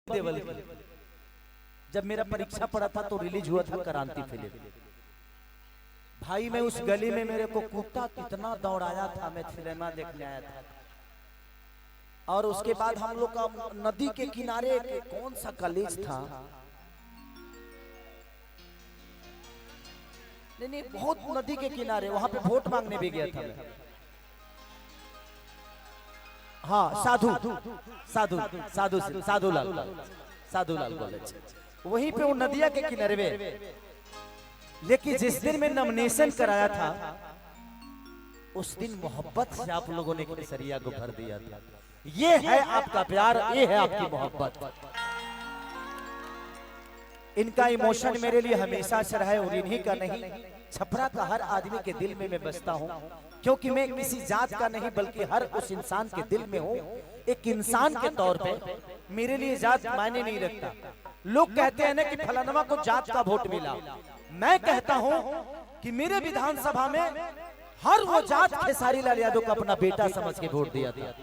देवल की। जब मेरा परीक्षा पड़ा था तो रिलीज हुआ था क्रांति फिल्म। भाई मैं उस गली में मेरे को कुत्ता कितना दौड़ाया था, मैं सिनेमा देखने आया था। और उसके बाद हम लोग का नदी के किनारे कौन सा कॉलेज था, नहीं बहुत नदी के किनारे, वहां पे वोट मांगने भी गया था मैं। हाँ साधु साधु साधु साधुलाल कॉलेज, वहीं पे वो नदिया के किनारे में। लेकिन जिस दिन मैं नॉमिनेशन कराया था उस दिन मोहब्बत से आप लोगों ने केसरिया को भर दिया था। ये है आपका प्यार, ये है आपकी मोहब्बत। इनका इमोशन मेरे लिए हमेशा से रहा है और इन्हीं का नहीं, छपरा का हर आदमी के दिल में मैं बसता हूँ, क्योंकि मैं किसी जात का नहीं बल्कि हर उस इंसान के दिल में हूँ। एक इंसान के तौर पे मेरे लिए जात मायने नहीं रखता। लोग कहते हैं ना कि फलानवा को जात का वोट मिला, मैं कहता हूँ कि मेरे विधानसभा में हर वो जात खेसारी लाल यादव को अपना बेटा समझ के वोट दिया था।